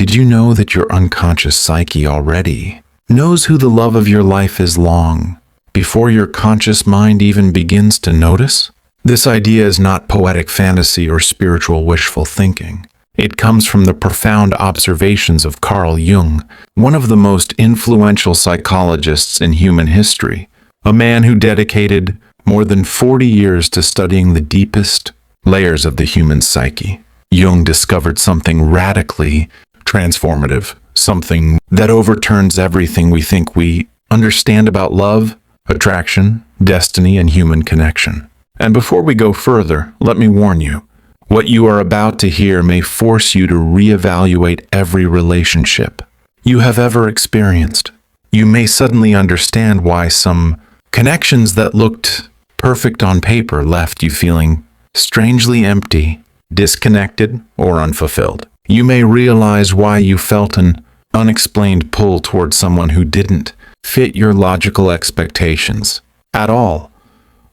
Did you know that your unconscious psyche already knows who the love of your life is long before your conscious mind even begins to notice? This idea is not poetic fantasy or spiritual wishful thinking. It comes from the profound observations of Carl Jung, one of the most influential psychologists in human history, a man who dedicated more than 40 years to studying the deepest layers of the human psyche. Jung discovered something radically transformative, something that overturns everything we think we understand about love, attraction, destiny, and human connection. And before we go further, let me warn you, what you are about to hear may force you to reevaluate every relationship you have ever experienced. You may suddenly understand why some connections that looked perfect on paper left you feeling strangely empty, disconnected, or unfulfilled. You may realize why you felt an unexplained pull toward someone who didn't fit your logical expectations at all.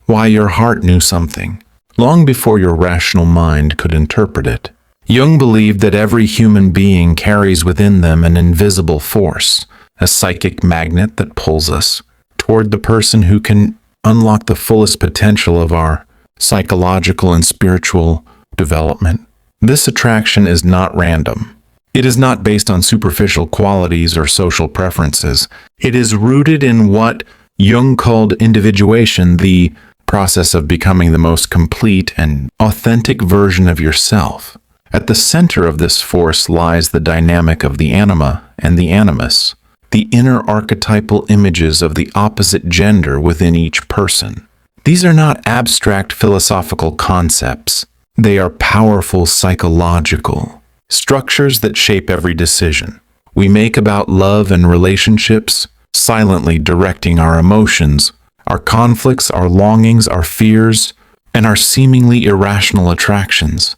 Why your heart knew something long before your rational mind could interpret it. Jung believed that every human being carries within them an invisible force, a psychic magnet that pulls us toward the person who can unlock the fullest potential of our psychological and spiritual development. This attraction is not random. It is not based on superficial qualities or social preferences. It is rooted in what Jung called individuation, the process of becoming the most complete and authentic version of yourself. At the center of this force lies the dynamic of the anima and the animus, the inner archetypal images of the opposite gender within each person. These are not abstract philosophical concepts. They are powerful psychological structures that shape every decision we make about love and relationships, silently directing our emotions, our conflicts, our longings, our fears, and our seemingly irrational attractions.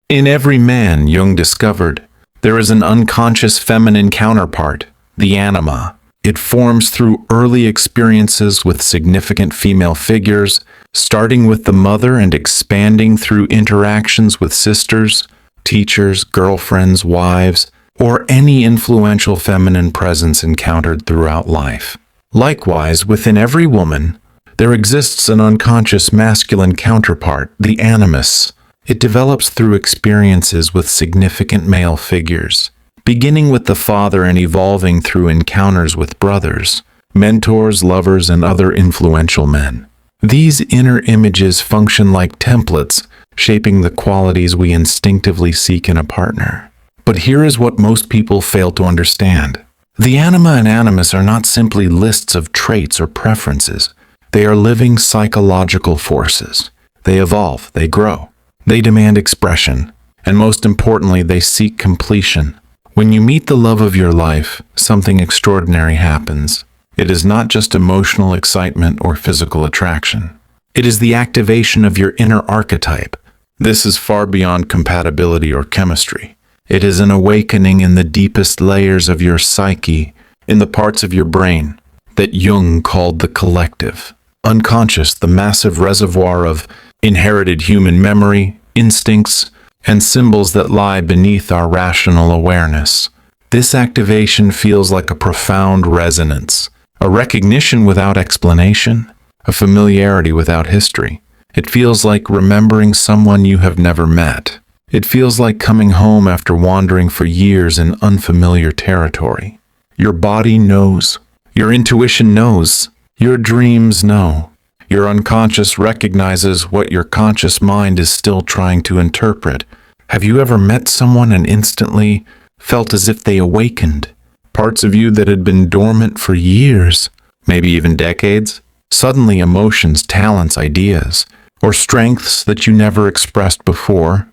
In every man, Jung discovered, there is an unconscious feminine counterpart, the anima. It forms through early experiences with significant female figures, starting with the mother and expanding through interactions with sisters, teachers, girlfriends, wives, or any influential feminine presence encountered throughout life. Likewise, within every woman, there exists an unconscious masculine counterpart, the animus. It develops through experiences with significant male figures, beginning with the father and evolving through encounters with brothers, mentors, lovers, and other influential men. These inner images function like templates, shaping the qualities we instinctively seek in a partner. But here is what most people fail to understand. The anima and animus are not simply lists of traits or preferences. They are living psychological forces. They evolve, they grow, they demand expression, and most importantly, they seek completion. When you meet the love of your life, something extraordinary happens. It is not just emotional excitement or physical attraction. It is the activation of your inner archetype. This is far beyond compatibility or chemistry. It is an awakening in the deepest layers of your psyche, in the parts of your brain that Jung called the collective. Unconscious, the massive reservoir of inherited human memory, instincts, and symbols that lie beneath our rational awareness. This activation feels like a profound resonance, a recognition without explanation, a familiarity without history. It feels like remembering someone you have never met. It feels like coming home after wandering for years in unfamiliar territory. Your body knows. Your intuition knows. Your dreams know. Your unconscious recognizes what your conscious mind is still trying to interpret. Have you ever met someone and instantly felt as if they awakened? Parts of you that had been dormant for years, maybe even decades? Suddenly emotions, talents, ideas, or strengths that you never expressed before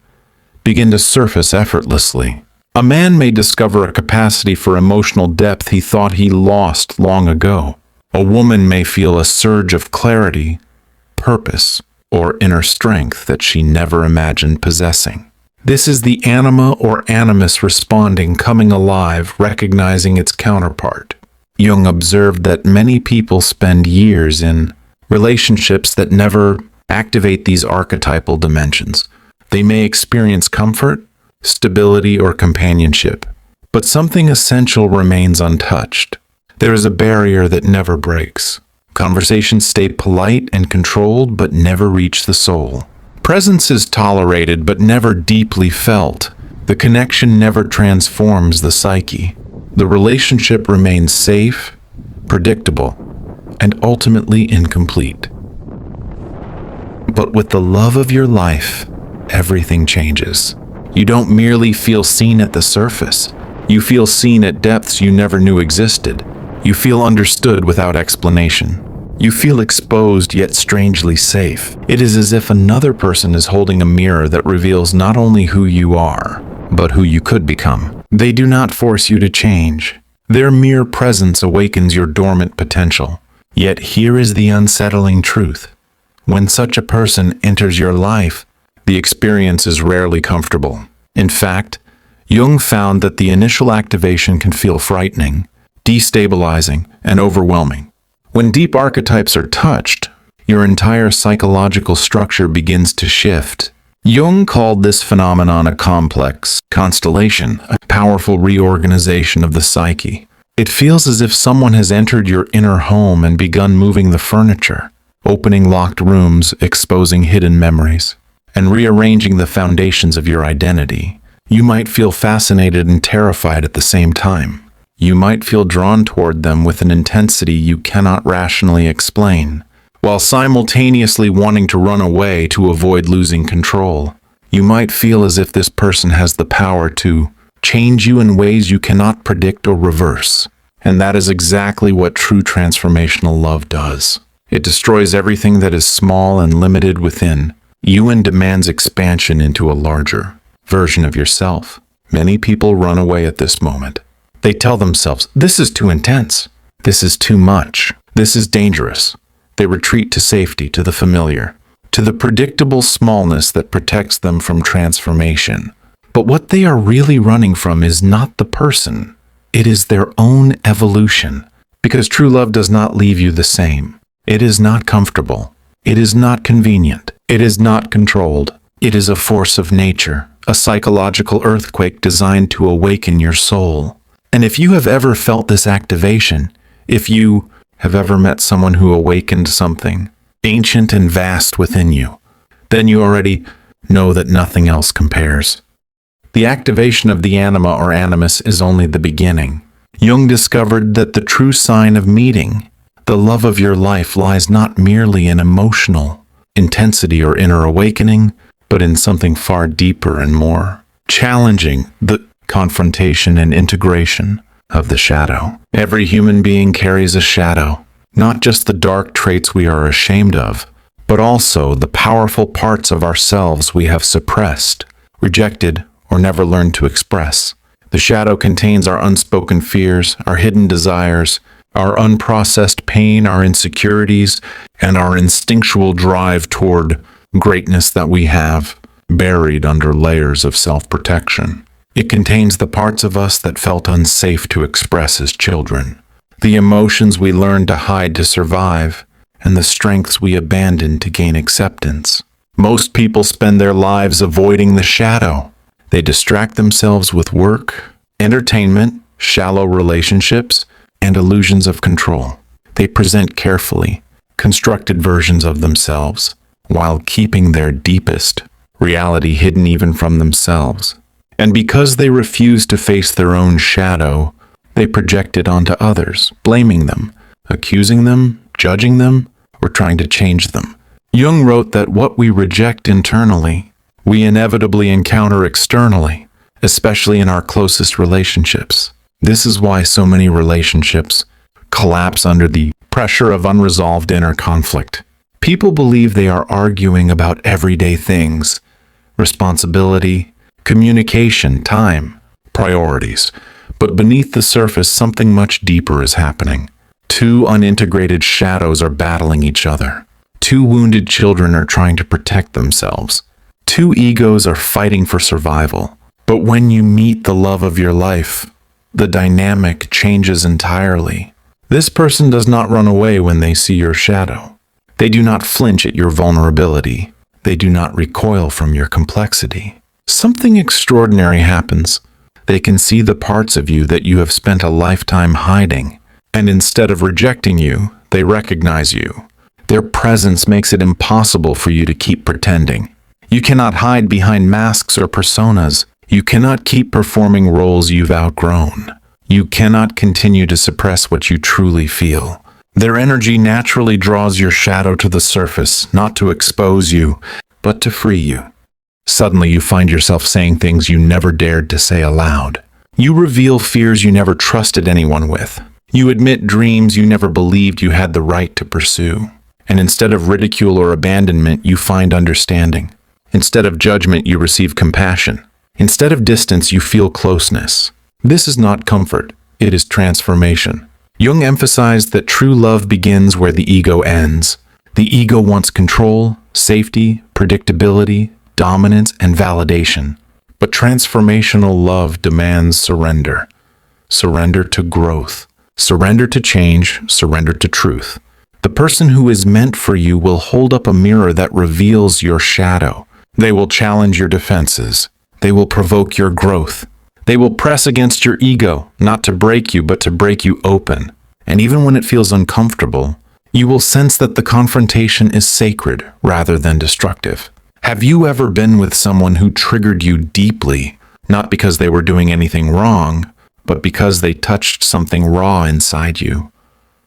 begin to surface effortlessly. A man may discover a capacity for emotional depth he thought he lost long ago. A woman may feel a surge of clarity, purpose, or inner strength that she never imagined possessing. This is the anima or animus responding, coming alive, recognizing its counterpart. Jung observed that many people spend years in relationships that never activate these archetypal dimensions. They may experience comfort, stability, or companionship, But something essential remains untouched. There is a barrier that never breaks. Conversations stay polite and controlled but never reach the soul. Presence is tolerated but never deeply felt. The connection never transforms the psyche. The relationship remains safe, predictable, and ultimately incomplete. But with the love of your life, everything changes. You don't merely feel seen at the surface. You feel seen at depths you never knew existed. You feel understood without explanation. You feel exposed yet strangely safe. It is as if another person is holding a mirror that reveals not only who you are, but who you could become. They do not force you to change. Their mere presence awakens your dormant potential. Yet here is the unsettling truth. When such a person enters your life, the experience is rarely comfortable. In fact, Jung found that the initial activation can feel frightening, destabilizing, and overwhelming. When deep archetypes are touched, your entire psychological structure begins to shift. Jung called this phenomenon a complex constellation, a powerful reorganization of the psyche. It feels as if someone has entered your inner home and begun moving the furniture, opening locked rooms, exposing hidden memories, and rearranging the foundations of your identity. You might feel fascinated and terrified at the same time. You might feel drawn toward them with an intensity you cannot rationally explain, while simultaneously wanting to run away to avoid losing control. You might feel as if this person has the power to change you in ways you cannot predict or reverse. And that is exactly what true transformational love does. It destroys everything that is small and limited within you and demands expansion into a larger version of yourself. Many people run away at this moment. They tell themselves, this is too intense. This is too much. This is dangerous. They retreat to safety, to the familiar, to the predictable smallness that protects them from transformation. But what they are really running from is not the person. It is their own evolution. Because true love does not leave you the same. It is not comfortable. It is not convenient. It is not controlled. It is a force of nature, a psychological earthquake designed to awaken your soul. And if you have ever felt this activation, if you have ever met someone who awakened something ancient and vast within you, then you already know that nothing else compares. The activation of the anima or animus is only the beginning. Jung discovered that the true sign of meeting the love of your life lies not merely in emotional intensity or inner awakening, but in something far deeper and more challenging, the confrontation and integration of the shadow. Every human being carries a shadow, not just the dark traits we are ashamed of, but also the powerful parts of ourselves we have suppressed, rejected, or never learned to express. The shadow contains our unspoken fears, our hidden desires, our unprocessed pain, our insecurities, and our instinctual drive toward greatness that we have buried under layers of self-protection. It contains the parts of us that felt unsafe to express as children, the emotions we learned to hide to survive, and the strengths we abandoned to gain acceptance. Most people spend their lives avoiding the shadow. They distract themselves with work, entertainment, shallow relationships, and illusions of control. They present carefully constructed versions of themselves, while keeping their deepest reality hidden even from themselves. And because they refuse to face their own shadow, they project it onto others, blaming them, accusing them, judging them, or trying to change them. Jung wrote that what we reject internally, we inevitably encounter externally, especially in our closest relationships. This is why so many relationships collapse under the pressure of unresolved inner conflict. People believe they are arguing about everyday things, responsibility, communication, time, priorities. But beneath the surface, something much deeper is happening. Two unintegrated shadows are battling each other. Two wounded children are trying to protect themselves. Two egos are fighting for survival. But when you meet the love of your life, the dynamic changes entirely. This person does not run away when they see your shadow. They do not flinch at your vulnerability. They do not recoil from your complexity. Something extraordinary happens. They can see the parts of you that you have spent a lifetime hiding, and instead of rejecting you, they recognize you. Their presence makes it impossible for you to keep pretending. You cannot hide behind masks or personas. You cannot keep performing roles you've outgrown. You cannot continue to suppress what you truly feel. Their energy naturally draws your shadow to the surface, not to expose you, but to free you. Suddenly you find yourself saying things you never dared to say aloud. You reveal fears you never trusted anyone with. You admit dreams you never believed you had the right to pursue. And instead of ridicule or abandonment, you find understanding. Instead of judgment, you receive compassion. Instead of distance, you feel closeness. This is not comfort, it is transformation. Jung emphasized that true love begins where the ego ends. The ego wants control, safety, predictability, dominance, and validation. But transformational love demands surrender. Surrender to growth. Surrender to change. Surrender to truth. The person who is meant for you will hold up a mirror that reveals your shadow. They will challenge your defenses. They will provoke your growth. They will press against your ego, not to break you, but to break you open. And even when it feels uncomfortable, you will sense that the confrontation is sacred rather than destructive. Have you ever been with someone who triggered you deeply, not because they were doing anything wrong, but because they touched something raw inside you?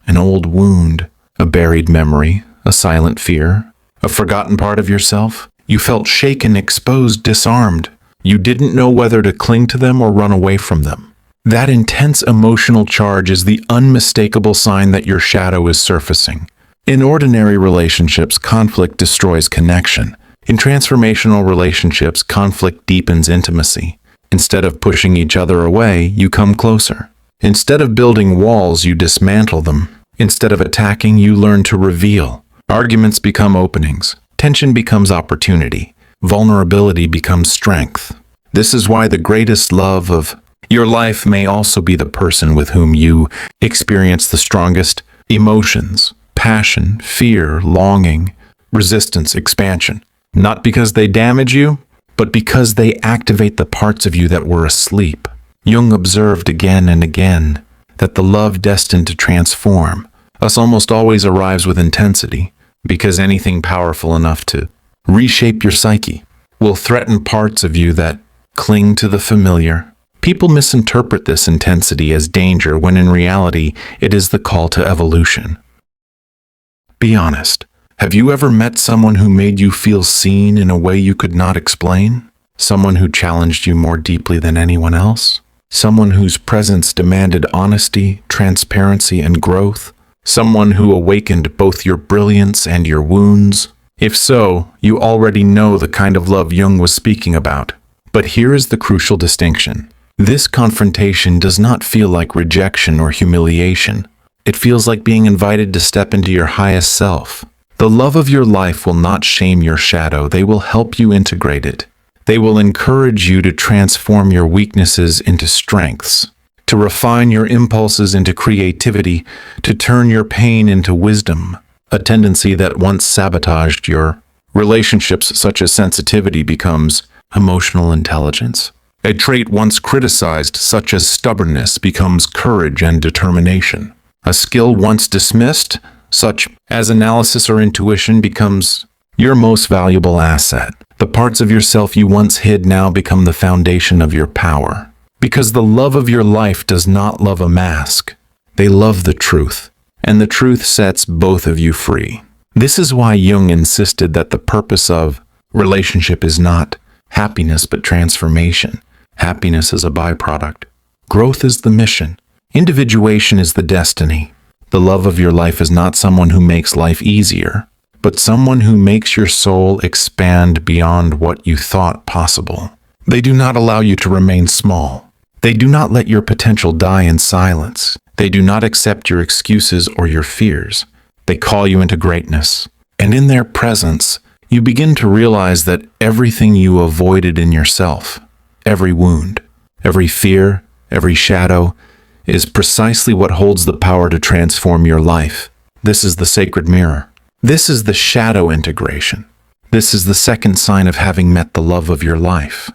An old wound, a buried memory, a silent fear, a forgotten part of yourself? You felt shaken, exposed, disarmed. You didn't know whether to cling to them or run away from them. That intense emotional charge is the unmistakable sign that your shadow is surfacing. In ordinary relationships, conflict destroys connection. In transformational relationships, conflict deepens intimacy. Instead of pushing each other away, you come closer. Instead of building walls, you dismantle them. Instead of attacking, you learn to reveal. Arguments become openings. Tension becomes opportunity. Vulnerability becomes strength. This is why the greatest love of your life may also be the person with whom you experience the strongest emotions, passion, fear, longing, resistance, expansion. Not because they damage you, but because they activate the parts of you that were asleep. Jung observed again and again that the love destined to transform us almost always arrives with intensity, because anything powerful enough to reshape your psyche will threaten parts of you that cling to the familiar. People misinterpret this intensity as danger when in reality it is the call to evolution. Be honest. Have you ever met someone who made you feel seen in a way you could not explain? Someone who challenged you more deeply than anyone else? Someone whose presence demanded honesty, transparency, and growth? Someone who awakened both your brilliance and your wounds? If so, you already know the kind of love Jung was speaking about. But here is the crucial distinction. This confrontation does not feel like rejection or humiliation. It feels like being invited to step into your highest self. The love of your life will not shame your shadow. They will help you integrate it. They will encourage you to transform your weaknesses into strengths, to refine your impulses into creativity, to turn your pain into wisdom. A tendency that once sabotaged your relationships, such as sensitivity, becomes emotional intelligence. A trait once criticized, such as stubbornness, becomes courage and determination. A skill once dismissed, such as analysis or intuition, becomes your most valuable asset. The parts of yourself you once hid now become the foundation of your power. Because the love of your life does not love a mask. They love the truth. And the truth sets both of you free. This is why Jung insisted that the purpose of relationship is not happiness but transformation. Happiness is a byproduct. Growth is the mission. Individuation is the destiny. The love of your life is not someone who makes life easier, but someone who makes your soul expand beyond what you thought possible. They do not allow you to remain small. They do not let your potential die in silence. They do not accept your excuses or your fears. They call you into greatness. And in their presence, you begin to realize that everything you avoided in yourself, every wound, every fear, every shadow, is precisely what holds the power to transform your life. This is the sacred mirror. This is the shadow integration. This is the second sign of having met the love of your life.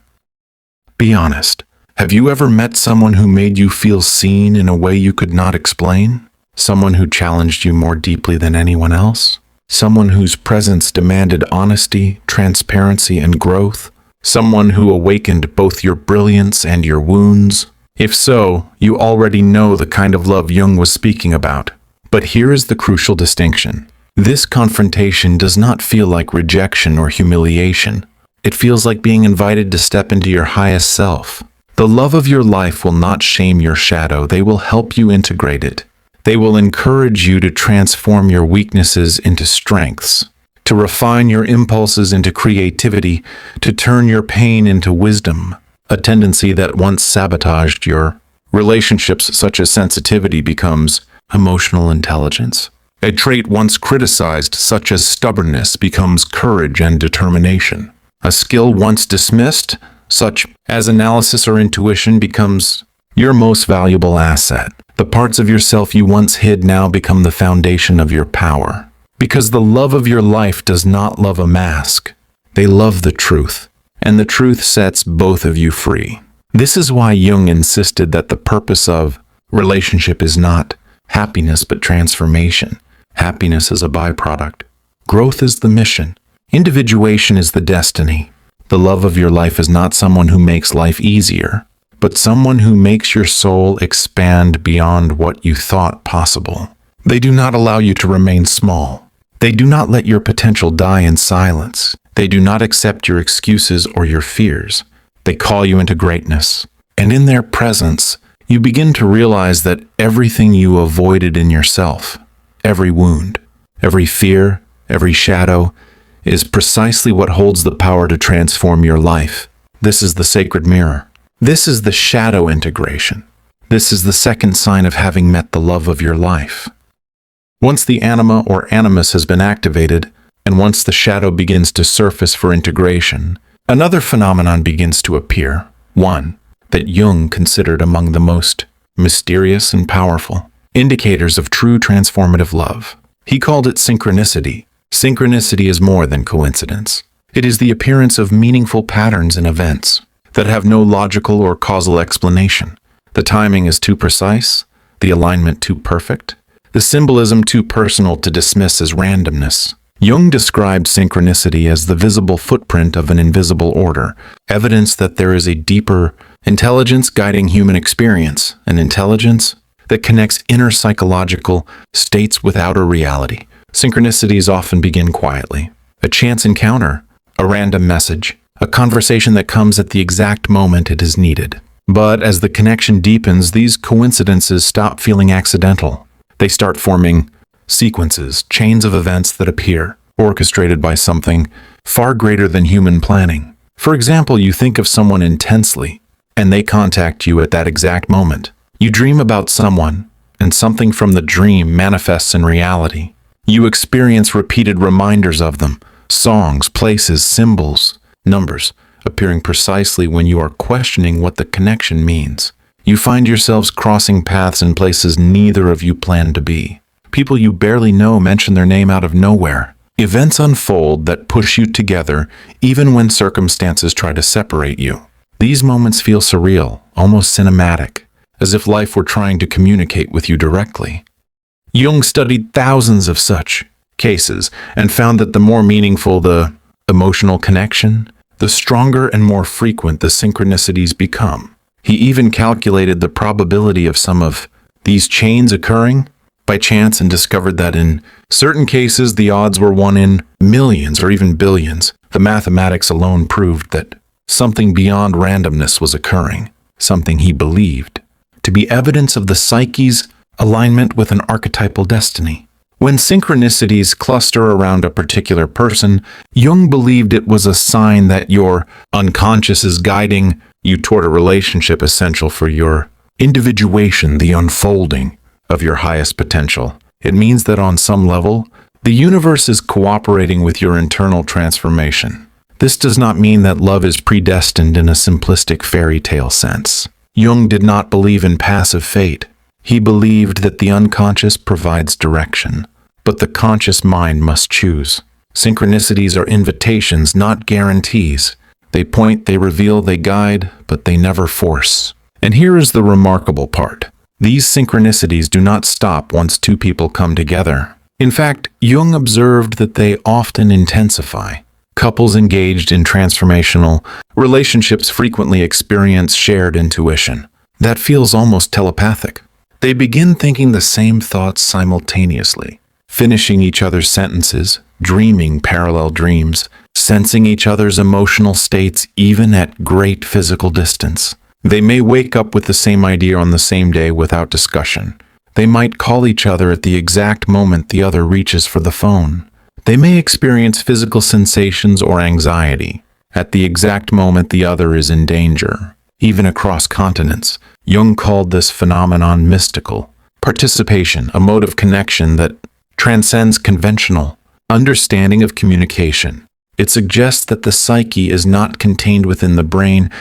Be honest. Have you ever met someone who made you feel seen in a way you could not explain? Someone who challenged you more deeply than anyone else? Someone whose presence demanded honesty, transparency, and growth? Someone who awakened both your brilliance and your wounds? If so, you already know the kind of love Jung was speaking about. But here is the crucial distinction. This confrontation does not feel like rejection or humiliation. It feels like being invited to step into your highest self. The love of your life will not shame your shadow. They will help you integrate it. They will encourage you to transform your weaknesses into strengths, to refine your impulses into creativity, to turn your pain into wisdom. A tendency that once sabotaged your relationships, such as sensitivity, becomes emotional intelligence. A trait once criticized, such as stubbornness, becomes courage and determination. A skill once dismissed, such as analysis or intuition, becomes your most valuable asset. The parts of yourself you once hid now become the foundation of your power. Because the love of your life does not love a mask. They love the truth, and the truth sets both of you free. This is why Jung insisted that the purpose of relationship is not happiness but transformation. Happiness is a byproduct. Growth is the mission. Individuation is the destiny. The love of your life is not someone who makes life easier, but someone who makes your soul expand beyond what you thought possible. They do not allow you to remain small. They do not let your potential die in silence. They do not accept your excuses or your fears. They call you into greatness. And in their presence, you begin to realize that everything you avoided in yourself, every wound, every fear, every shadow, is precisely what holds the power to transform your life. This is the sacred mirror. This is the shadow integration. This is the second sign of having met the love of your life. Once the anima or animus has been activated, and once the shadow begins to surface for integration, another phenomenon begins to appear, one that Jung considered among the most mysterious and powerful indicators of true transformative love. He called it synchronicity. Synchronicity is more than coincidence. It is the appearance of meaningful patterns in events that have no logical or causal explanation. The timing is too precise, the alignment too perfect, the symbolism too personal to dismiss as randomness. Jung described synchronicity as the visible footprint of an invisible order, evidence that there is a deeper intelligence guiding human experience, an intelligence that connects inner psychological states with outer reality. Synchronicities often begin quietly. A chance encounter, a random message, a conversation that comes at the exact moment it is needed. But as the connection deepens, these coincidences stop feeling accidental. They start forming sequences, chains of events that appear, orchestrated by something far greater than human planning. For example, you think of someone intensely, and they contact you at that exact moment. You dream about someone, and something from the dream manifests in reality. You experience repeated reminders of them, songs, places, symbols, numbers, appearing precisely when you are questioning what the connection means. You find yourselves crossing paths in places neither of you planned to be. People you barely know mention their name out of nowhere. Events unfold that push you together even when circumstances try to separate you. These moments feel surreal, almost cinematic, as if life were trying to communicate with you directly. Jung studied thousands of such cases and found that the more meaningful the emotional connection, the stronger and more frequent the synchronicities become. He even calculated the probability of some of these chains occurring by chance and discovered that in certain cases the odds were 1 in millions or even billions. The mathematics alone proved that something beyond randomness was occurring, something he believed to be evidence of the psyche's alignment with an archetypal destiny. When synchronicities cluster around a particular person, Jung believed it was a sign that your unconscious is guiding you toward a relationship essential for your individuation, the unfolding of your highest potential. It means that on some level, the universe is cooperating with your internal transformation. This does not mean that love is predestined in a simplistic fairy tale sense. Jung did not believe in passive fate. He believed that the unconscious provides direction, but the conscious mind must choose. Synchronicities are invitations, not guarantees. They point, they reveal, they guide, but they never force. And here is the remarkable part. These synchronicities do not stop once two people come together. In fact, Jung observed that they often intensify. Couples engaged in transformational relationships frequently experience shared intuition that feels almost telepathic. They begin thinking the same thoughts simultaneously, finishing each other's sentences, dreaming parallel dreams, sensing each other's emotional states even at great physical distance. They may wake up with the same idea on the same day without discussion. They might call each other at the exact moment the other reaches for the phone. They may experience physical sensations or anxiety at the exact moment the other is in danger. Even across continents, Jung called this phenomenon mystical participation, a mode of connection that transcends conventional understanding of communication. It suggests that the psyche is not contained within the brain,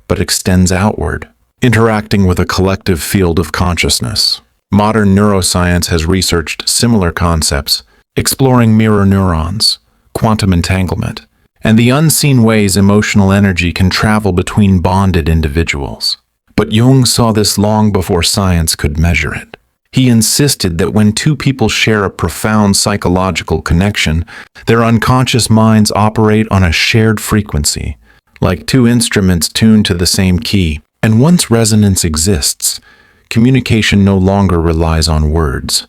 but extends outward, interacting with a collective field of consciousness. Modern neuroscience has researched similar concepts, exploring mirror neurons, quantum entanglement, and the unseen ways emotional energy can travel between bonded individuals. But Jung saw this long before science could measure it. He insisted that when two people share a profound psychological connection, their unconscious minds operate on a shared frequency, like two instruments tuned to the same key. And once resonance exists, communication no longer relies on words.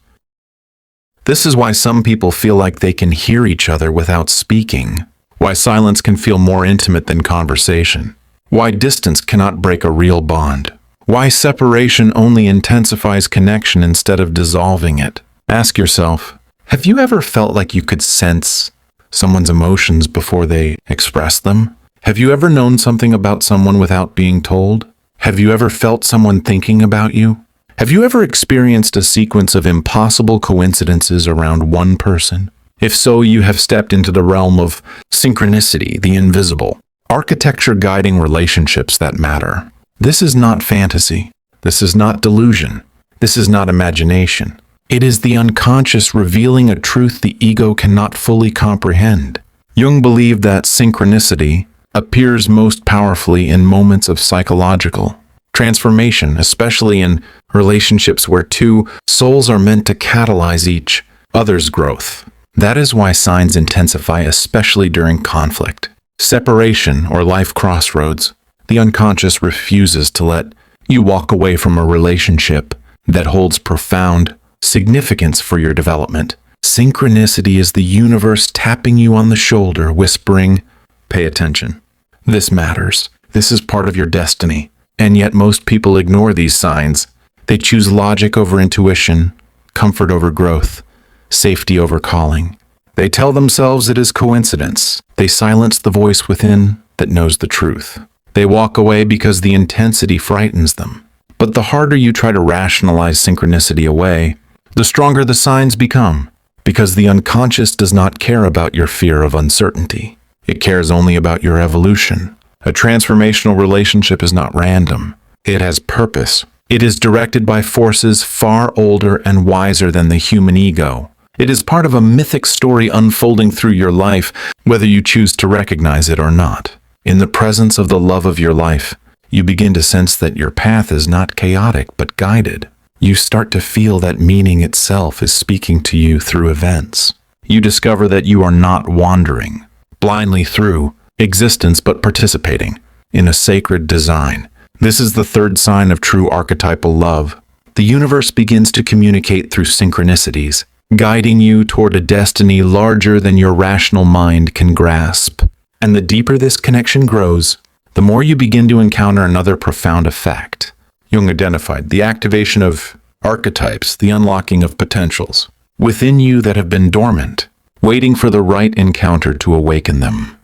This is why some people feel like they can hear each other without speaking, why silence can feel more intimate than conversation, why distance cannot break a real bond, why separation only intensifies connection instead of dissolving it. Ask yourself, have you ever felt like you could sense someone's emotions before they express them? Have you ever known something about someone without being told? Have you ever felt someone thinking about you? Have you ever experienced a sequence of impossible coincidences around one person? If so, you have stepped into the realm of synchronicity, the invisible, architecture guiding relationships that matter. This is not fantasy. This is not delusion. This is not imagination. It is the unconscious revealing a truth the ego cannot fully comprehend. Jung believed that synchronicity appears most powerfully in moments of psychological transformation, especially in relationships where two souls are meant to catalyze each other's growth. That is why signs intensify, especially during conflict, separation, or life crossroads. The unconscious refuses to let you walk away from a relationship that holds profound significance for your development. Synchronicity is the universe tapping you on the shoulder, whispering, "Pay attention. This matters. This is part of your destiny." And yet most people ignore these signs. They choose logic over intuition, comfort over growth, safety over calling. They tell themselves it is coincidence. They silence the voice within that knows the truth. They walk away because the intensity frightens them. But the harder you try to rationalize synchronicity away, the stronger the signs become, because the unconscious does not care about your fear of uncertainty. It cares only about your evolution. A transformational relationship is not random. It has purpose. It is directed by forces far older and wiser than the human ego. It is part of a mythic story unfolding through your life, whether you choose to recognize it or not. In the presence of the love of your life, you begin to sense that your path is not chaotic but guided. You start to feel that meaning itself is speaking to you through events. You discover that you are not wandering blindly through existence but participating in a sacred design. This is the third sign of true archetypal love. The universe begins to communicate through synchronicities, guiding you toward a destiny larger than your rational mind can grasp. And the deeper this connection grows, the more you begin to encounter another profound effect. Jung identified the activation of archetypes, the unlocking of potentials within you that have been dormant, waiting for the right encounter to awaken them.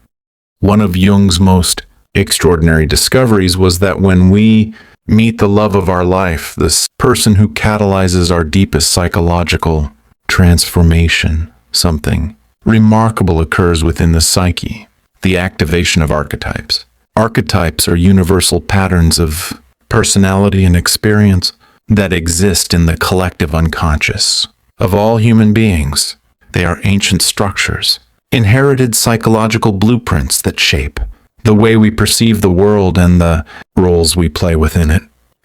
One of Jung's most extraordinary discoveries was that when we meet the love of our life, this person who catalyzes our deepest psychological transformation, something remarkable occurs within the psyche, the activation of archetypes. Archetypes are universal patterns of personality and experience that exist in the collective unconscious of all human beings. They are ancient structures, inherited psychological blueprints that shape the way we perceive the world, and the roles we play within it.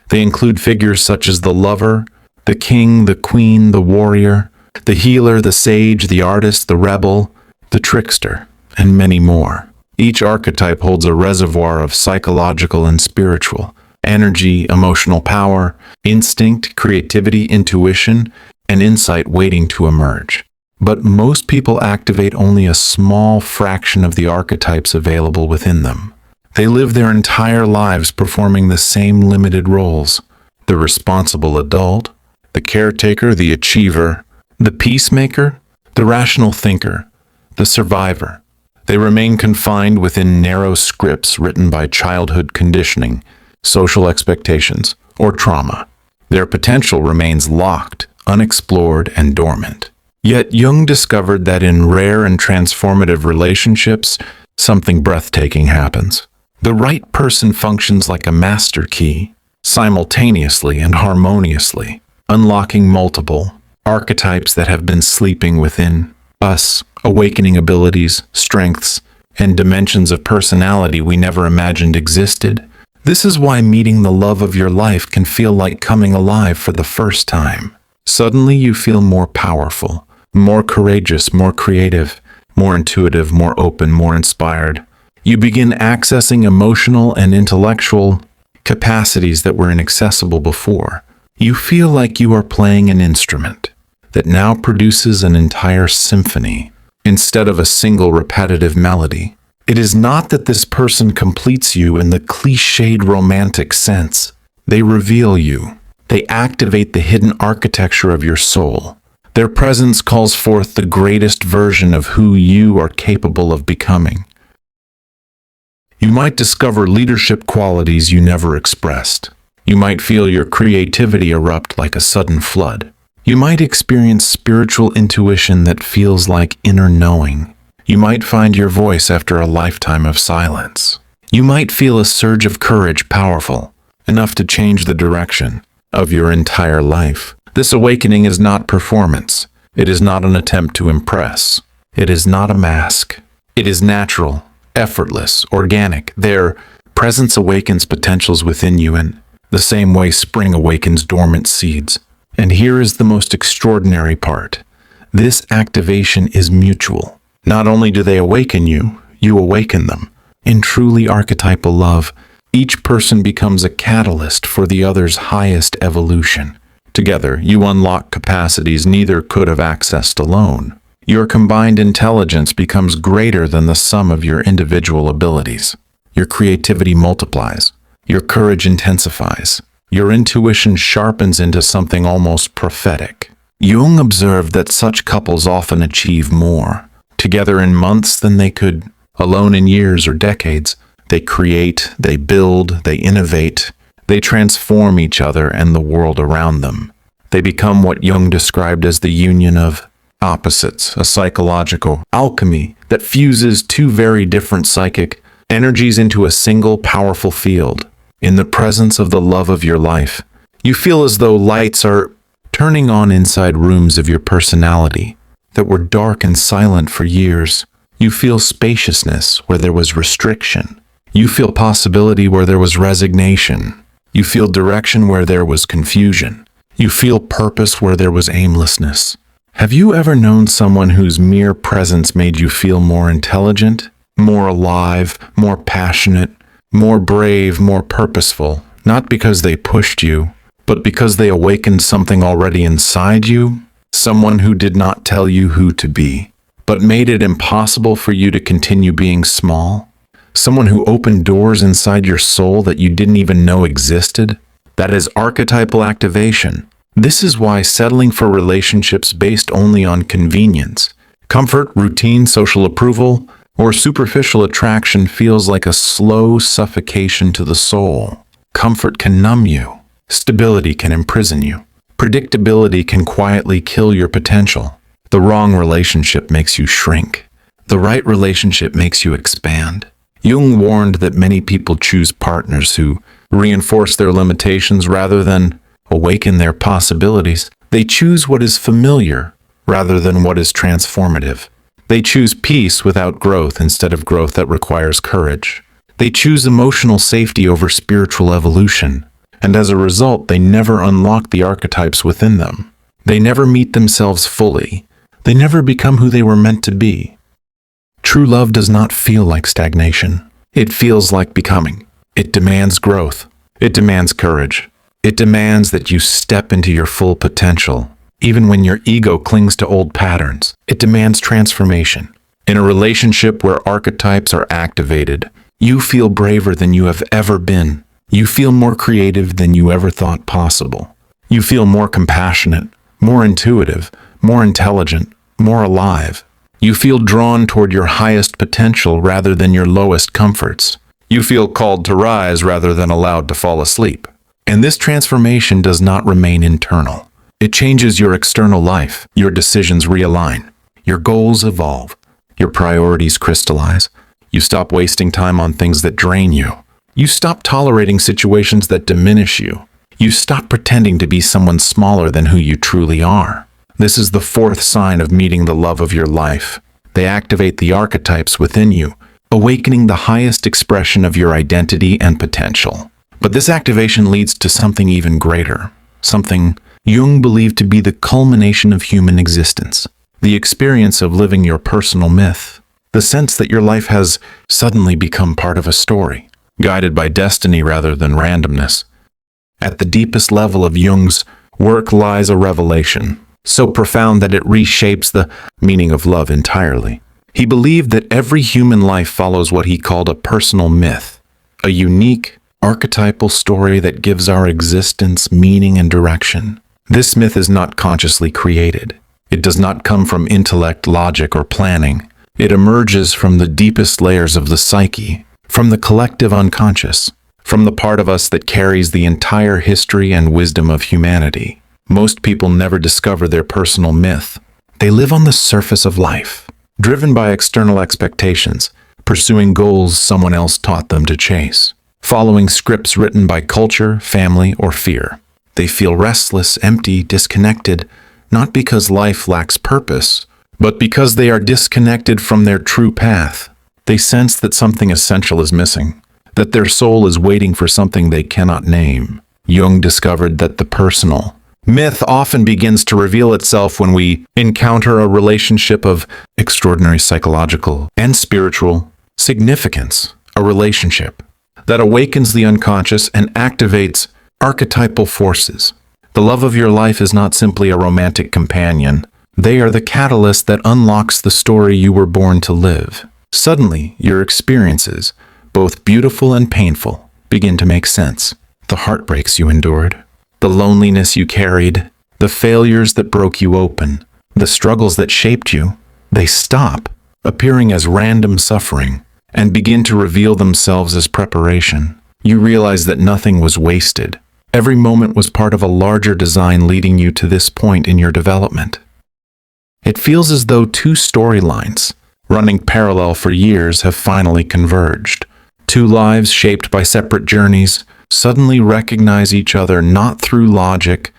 They include figures such as the lover, the king, the queen, the warrior, the healer, the sage, the artist, the rebel, the trickster, and many more. Each archetype holds a reservoir of psychological and spiritual energy, emotional power, instinct, creativity, intuition, and insight waiting to emerge. But most people activate only a small fraction of the archetypes available within them. They live their entire lives performing the same limited roles: the responsible adult, the caretaker, the achiever, the peacemaker, the rational thinker, the survivor. They remain confined within narrow scripts written by childhood conditioning, social expectations, or trauma. Their potential remains locked, unexplored, and dormant. Yet Jung discovered that in rare and transformative relationships, something breathtaking happens. The right person functions like a master key, simultaneously and harmoniously, unlocking multiple archetypes that have been sleeping within us, awakening abilities, strengths, and dimensions of personality we never imagined existed. This is why meeting the love of your life can feel like coming alive for the first time. Suddenly you feel more powerful, more courageous, more creative, more intuitive, more open, more inspired. You begin accessing emotional and intellectual capacities that were inaccessible before. You feel like you are playing an instrument that now produces an entire symphony instead of a single repetitive melody. It is not that this person completes you in the cliched romantic sense. They reveal you. They activate the hidden architecture of your soul. Their presence calls forth the greatest version of who you are capable of becoming. You might discover leadership qualities you never expressed. You might feel your creativity erupt like a sudden flood. You might experience spiritual intuition that feels like inner knowing. You might find your voice after a lifetime of silence. You might feel a surge of courage powerful, enough to change the direction of your entire life. This awakening is not performance. It is not an attempt to impress. It is not a mask. It is natural, effortless, organic. Their presence awakens potentials within you in the same way spring awakens dormant seeds. And here is the most extraordinary part. This activation is mutual. Not only do they awaken you, you awaken them. In truly archetypal love, each person becomes a catalyst for the other's highest evolution. Together, you unlock capacities neither could have accessed alone. Your combined intelligence becomes greater than the sum of your individual abilities. Your creativity multiplies. Your courage intensifies. Your intuition sharpens into something almost prophetic. Jung observed that such couples often achieve more together in months than they could alone in years or decades. They create, they build, they innovate, they transform each other and the world around them. They become what Jung described as the union of opposites, a psychological alchemy that fuses two very different psychic energies into a single powerful field. In the presence of the love of your life, you feel as though lights are turning on inside rooms of your personality that were dark and silent for years. You feel spaciousness where there was restriction. You feel possibility where there was resignation. You feel direction where there was confusion. You feel purpose where there was aimlessness. Have you ever known someone whose mere presence made you feel more intelligent, more alive, more passionate, more brave, more purposeful, not because they pushed you, but because they awakened something already inside you? Someone who did not tell you who to be, but made it impossible for you to continue being small? Someone who opened doors inside your soul that you didn't even know existed? That is archetypal activation. This is why settling for relationships based only on convenience, comfort, routine, social approval, or superficial attraction feels like a slow suffocation to the soul. Comfort can numb you. Stability can imprison you. Predictability can quietly kill your potential. The wrong relationship makes you shrink. The right relationship makes you expand. Jung warned that many people choose partners who reinforce their limitations rather than awaken their possibilities. They choose what is familiar rather than what is transformative. They choose peace without growth instead of growth that requires courage. They choose emotional safety over spiritual evolution, and as a result, they never unlock the archetypes within them. They never meet themselves fully. They never become who they were meant to be. True love does not feel like stagnation. It feels like becoming. It demands growth. It demands courage. It demands that you step into your full potential, even when your ego clings to old patterns. It demands transformation. In a relationship where archetypes are activated, you feel braver than you have ever been. You feel more creative than you ever thought possible. You feel more compassionate, more intuitive, more intelligent, more alive. You feel drawn toward your highest potential rather than your lowest comforts. You feel called to rise rather than allowed to fall asleep. And this transformation does not remain internal. It changes your external life. Your decisions realign. Your goals evolve. Your priorities crystallize. You stop wasting time on things that drain you. You stop tolerating situations that diminish you. You stop pretending to be someone smaller than who you truly are. This is the fourth sign of meeting the love of your life. They activate the archetypes within you, awakening the highest expression of your identity and potential. But this activation leads to something even greater, something Jung believed to be the culmination of human existence, the experience of living your personal myth, the sense that your life has suddenly become part of a story, guided by destiny rather than randomness. At the deepest level of Jung's work lies a revelation, so profound that it reshapes the meaning of love entirely. He believed that every human life follows what he called a personal myth, a unique, archetypal story that gives our existence meaning and direction. This myth is not consciously created. It does not come from intellect, logic, or planning. It emerges from the deepest layers of the psyche, from the collective unconscious, from the part of us that carries the entire history and wisdom of humanity. Most people never discover their personal myth. They live on the surface of life, driven by external expectations, pursuing goals someone else taught them to chase, following scripts written by culture, family, or fear. They feel restless, empty, disconnected, not because life lacks purpose, but because they are disconnected from their true path. They sense that something essential is missing, that their soul is waiting for something they cannot name. Jung discovered that the personal myth often begins to reveal itself when we encounter a relationship of extraordinary psychological and spiritual significance, a relationship that awakens the unconscious and activates archetypal forces. The love of your life is not simply a romantic companion. They are the catalyst that unlocks the story you were born to live. Suddenly, your experiences, both beautiful and painful, begin to make sense. The heartbreaks you endured, the loneliness you carried, the failures that broke you open, the struggles that shaped you, they stop appearing as random suffering and begin to reveal themselves as preparation. You realize that nothing was wasted. Every moment was part of a larger design leading you to this point in your development. It feels as though two storylines, running parallel for years, have finally converged. Two lives shaped by separate journeys suddenly recognize each other not through logic,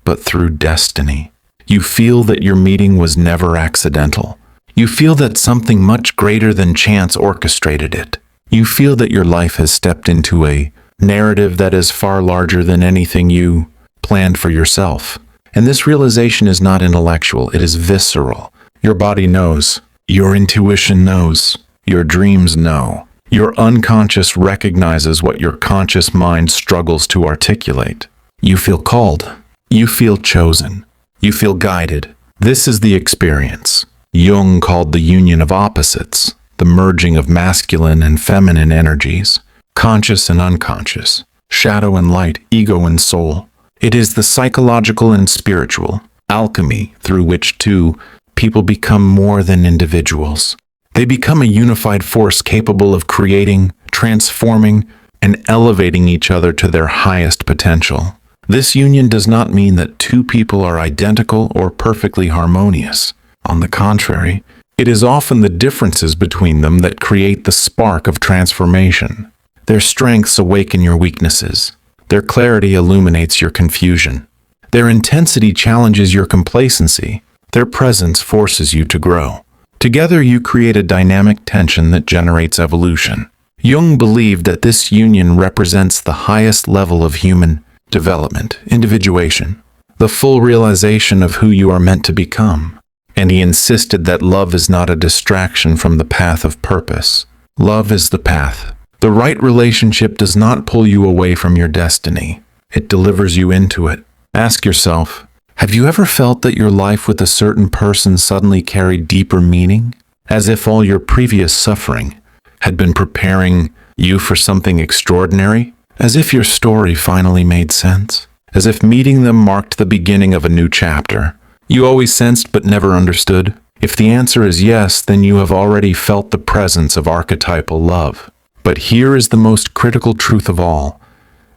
but through destiny. You feel that your meeting was never accidental. You feel that something much greater than chance orchestrated it. You feel that your life has stepped into a narrative that is far larger than anything you planned for yourself. And this realization is not intellectual, it is visceral. Your body knows. Your intuition knows. Your dreams know. Your unconscious recognizes what your conscious mind struggles to articulate. You feel called. You feel chosen. You feel guided. This is the experience Jung called the union of opposites, the merging of masculine and feminine energies, conscious and unconscious, shadow and light, ego and soul. It is the psychological and spiritual alchemy through which two people become more than individuals. They become a unified force capable of creating, transforming, and elevating each other to their highest potential. This union does not mean that two people are identical or perfectly harmonious. On the contrary, it is often the differences between them that create the spark of transformation. Their strengths awaken your weaknesses. Their clarity illuminates your confusion. Their intensity challenges your complacency. Their presence forces you to grow. Together you create a dynamic tension that generates evolution. Jung believed that this union represents the highest level of human development, individuation, the full realization of who you are meant to become. And he insisted that love is not a distraction from the path of purpose. Love is the path. The right relationship does not pull you away from your destiny. It delivers you into it. Ask yourself, have you ever felt that your life with a certain person suddenly carried deeper meaning? As if all your previous suffering had been preparing you for something extraordinary? As if your story finally made sense? As if meeting them marked the beginning of a new chapter you always sensed but never understood? If the answer is yes, then you have already felt the presence of archetypal love. But here is the most critical truth of all.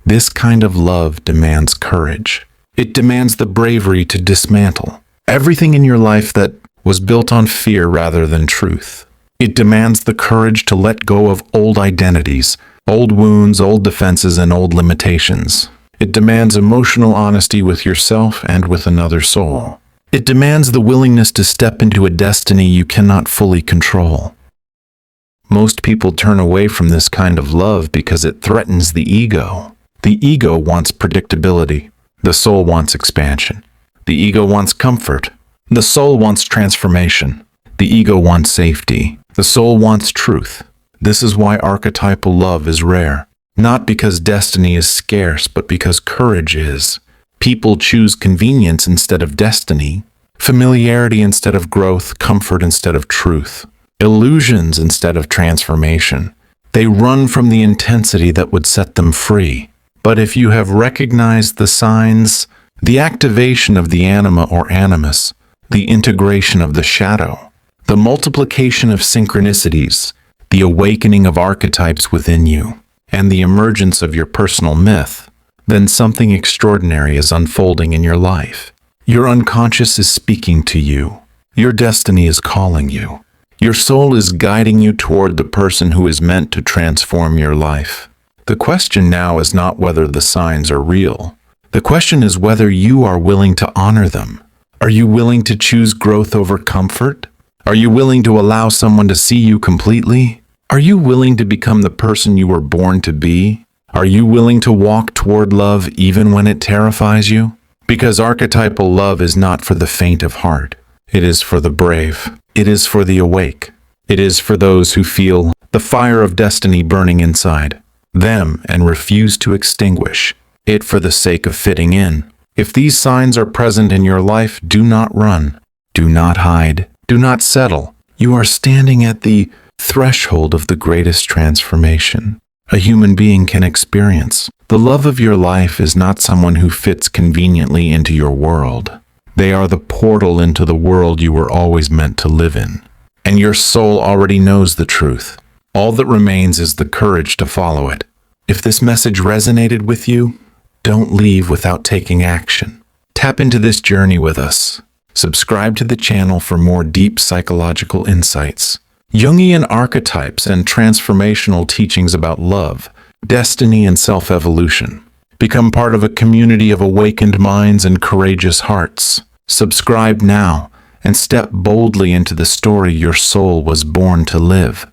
This kind of love demands courage. It demands the bravery to dismantle everything in your life that was built on fear rather than truth. It demands the courage to let go of old identities, old wounds, old defenses, and old limitations. It demands emotional honesty with yourself and with another soul. It demands the willingness to step into a destiny you cannot fully control. Most people turn away from this kind of love because it threatens the ego. The ego wants predictability. The soul wants expansion. The ego wants comfort. The soul wants transformation. The ego wants safety. The soul wants truth. This is why archetypal love is rare. Not because destiny is scarce, but because courage is. People choose convenience instead of destiny, familiarity instead of growth, comfort instead of truth, illusions instead of transformation. They run from the intensity that would set them free. But if you have recognized the signs, the activation of the anima or animus, the integration of the shadow, the multiplication of synchronicities, the awakening of archetypes within you, and the emergence of your personal myth, then something extraordinary is unfolding in your life. Your unconscious is speaking to you. Your destiny is calling you. Your soul is guiding you toward the person who is meant to transform your life. The question now is not whether the signs are real. The question is whether you are willing to honor them. Are you willing to choose growth over comfort? Are you willing to allow someone to see you completely? Are you willing to become the person you were born to be? Are you willing to walk toward love even when it terrifies you? Because archetypal love is not for the faint of heart. It is for the brave. It is for the awake. It is for those who feel the fire of destiny burning inside them and refuse to extinguish it for the sake of fitting in. If these signs are present in your life, do not run. Do not hide. Do not settle. You are standing at the threshold of the greatest transformation a human being can experience. The love of your life is not someone who fits conveniently into your world. They are the portal into the world you were always meant to live in. And your soul already knows the truth. All that remains is the courage to follow it. If this message resonated with you, don't leave without taking action. Tap into this journey with us. Subscribe to the channel for more deep psychological insights, Jungian archetypes, and transformational teachings about love, destiny, and self-evolution. Become part of a community of awakened minds and courageous hearts. Subscribe now and step boldly into the story your soul was born to live.